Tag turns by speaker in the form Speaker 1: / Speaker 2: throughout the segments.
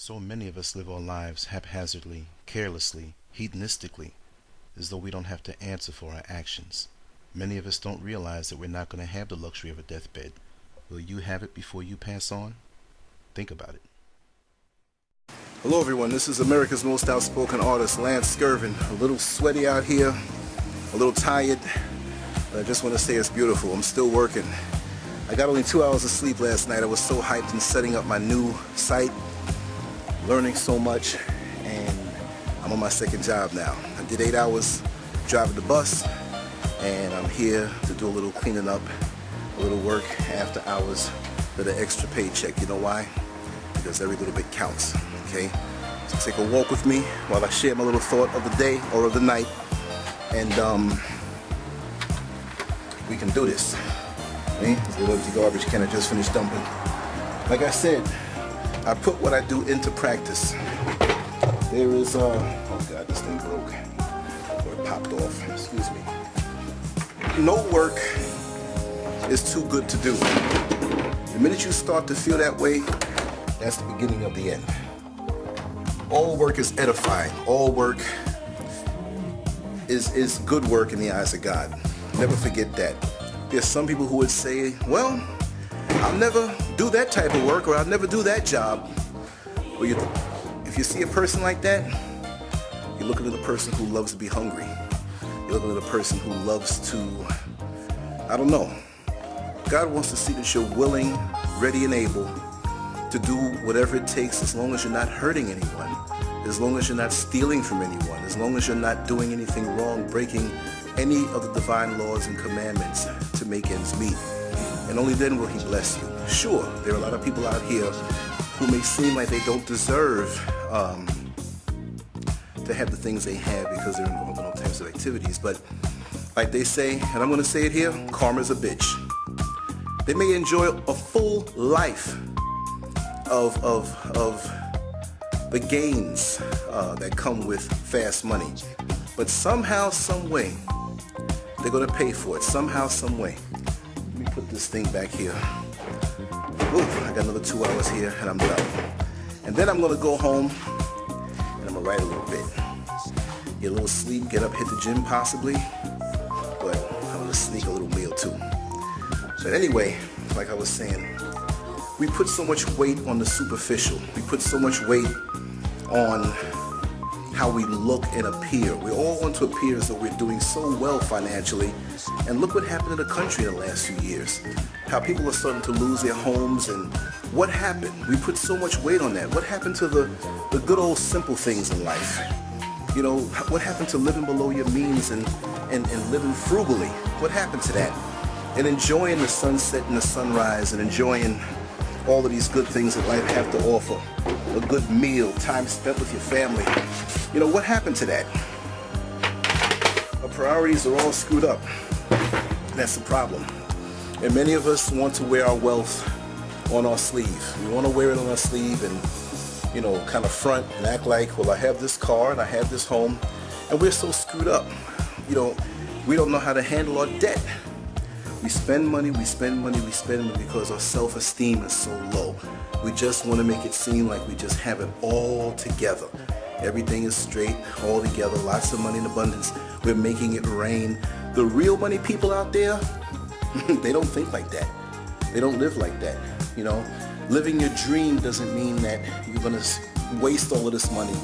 Speaker 1: So many of us live our lives haphazardly, carelessly, hedonistically, as though we don't have to answer for our actions. Many of us don't realize that we're not going to have the luxury of a deathbed. Will you have it before you pass on? Think about it.
Speaker 2: Hello everyone, this is America's most outspoken artist, Lance Skirvin. A little sweaty out here, a little tired, but I just want to say it's beautiful. I'm still working. I got only 2 hours of sleep last night. I was so hyped in setting up my new site, learning so much, and I'm on my second job now. I did 8 hours driving the bus, and I'm here to do a little cleaning up, a little work after hours for the extra paycheck. You know why? Because every little bit counts, okay? So take a walk with me while I share my little thought of the day or of the night, and we can do this. Okay? There's a little empty garbage can I just finished dumping. Like I said, I put what I do into practice. There is, oh God, this thing broke. Or it popped off, excuse me. No work is too good to do. The minute you start to feel that way, that's the beginning of the end. All work is edifying. All work is good work in the eyes of God. Never forget that. There's some people who would say, well, I'll never do that type of work, or I'll never do that job. Well, if you see a person like that, you're looking at a person who loves to be hungry. You're looking at a person who loves to, I don't know. God wants to see that you're willing, ready, and able to do whatever it takes, as long as you're not hurting anyone, as long as you're not stealing from anyone, as long as you're not doing anything wrong, breaking any of the divine laws and commandments to make ends meet. And only then will he bless you. Sure, there are a lot of people out here who may seem like they don't deserve to have the things they have because they're involved in all types of activities, but like they say, and I'm going to say it here, karma's a bitch. They may enjoy a full life of the gains that come with fast money, but somehow, some way, they're going to pay for it. Somehow, some way. Let me put this thing back here. Ooh, I got another 2 hours here, and I'm done. And then I'm going to go home, and I'm going to write a little bit. Get a little sleep, get up, hit the gym possibly, but I'm going to sneak a little meal too. But anyway, like I was saying, we put so much weight on the superficial. We put so much weight on how we look and appear. We all want to appear as though we're doing so well financially. And look what happened in the country in the last few years. How people are starting to lose their homes, and what happened? We put so much weight on that. What happened to the good old simple things in life? You know, what happened to living below your means and living frugally? What happened to that? And enjoying the sunset and the sunrise, and enjoying all of these good things that life have to offer. A good meal, time spent with your family. You know, what happened to that? Our priorities are all screwed up. That's the problem. And many of us want to wear our wealth on our sleeve. We want to wear it on our sleeve and, you know, kind of front and act like, well, I have this car and I have this home. And we're so screwed up. You know, we don't know how to handle our debt. We spend money, we spend money, we spend money because our self-esteem is so low. We just want to make it seem like we just have it all together. Everything is straight, all together, lots of money in abundance. We're making it rain. The real money people out there, they don't think like that. They don't live like that. You know, living your dream doesn't mean that you're going to waste all of this money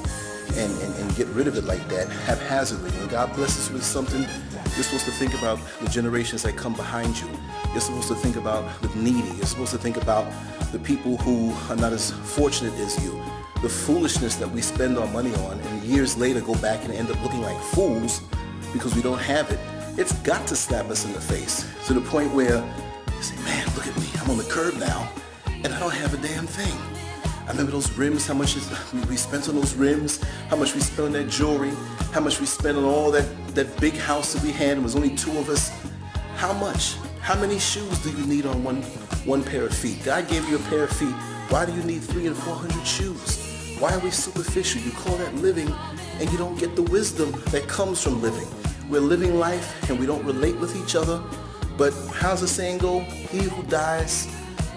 Speaker 2: and get rid of it like that haphazardly. When God blesses you with something, you're supposed to think about the generations that come behind you. You're supposed to think about the needy. You're supposed to think about the people who are not as fortunate as you. The foolishness that we spend our money on and years later go back and end up looking like fools because we don't have it. It's got to slap us in the face to the point where you say, man, look at me. I'm on the curb now and I don't have a damn thing. I remember those rims, how much we spent on those rims, how much we spent on that jewelry, how much we spent on all that big house that we had, and it was only 2 of us. How much? How many shoes do you need on one pair of feet? God gave you a pair of feet. Why do you need 300 and 400 shoes? Why are we superficial? You call that living, and you don't get the wisdom that comes from living. We're living life, and we don't relate with each other. But how's the saying go? He who dies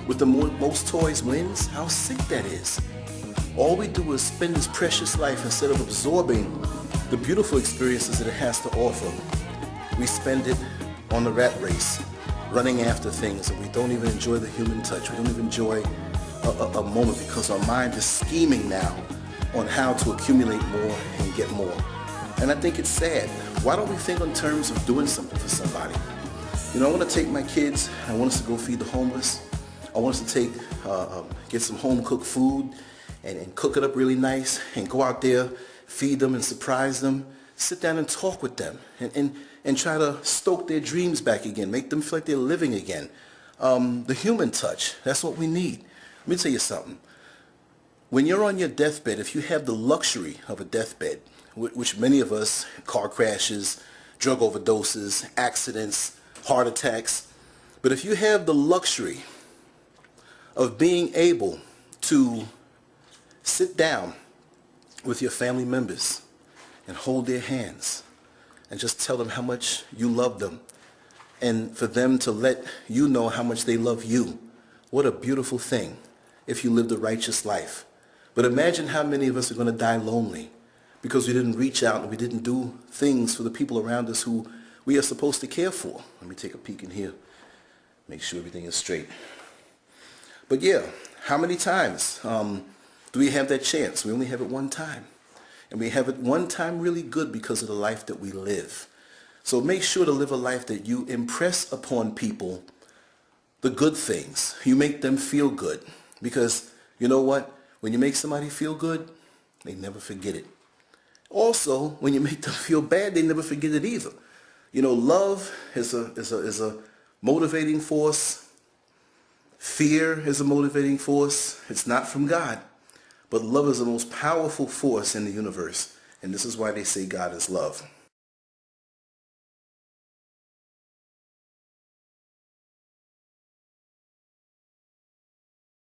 Speaker 2: with the most toys wins. How sick that is. All we do is spend this precious life, instead of absorbing the beautiful experiences that it has to offer, we spend it on the rat race, running after things, and we don't even enjoy the human touch. We don't even enjoy a moment, because our mind is scheming now on how to accumulate more and get more. And I think it's sad. Why don't we think in terms of doing something for somebody? You know, I want to take my kids, I want us to go feed the homeless. I want us to take, get some home cooked food and cook it up really nice and go out there, feed them and surprise them, sit down and talk with them and try to stoke their dreams back again, make them feel like they're living again. The human touch, that's what we need. Let me tell you something. When you're on your deathbed, if you have the luxury of a deathbed, which many of us, car crashes, drug overdoses, accidents, heart attacks, but if you have the luxury of being able to sit down with your family members and hold their hands and just tell them how much you love them, and for them to let you know how much they love you, what a beautiful thing if you lived a righteous life. But imagine how many of us are going to die lonely because we didn't reach out and we didn't do things for the people around us who we are supposed to care for. Let me take a peek in here, make sure everything is straight. But yeah, how many times do we have that chance? We only have it one time. And we have it one time really good because of the life that we live. So make sure to live a life that you impress upon people the good things. You make them feel good. Because you know what? When you make somebody feel good, they never forget it. Also, when you make them feel bad, they never forget it either. You know, love is a motivating force. Fear is a motivating force. It's not from God. But love is the most powerful force in the universe. And this is why they say God is love.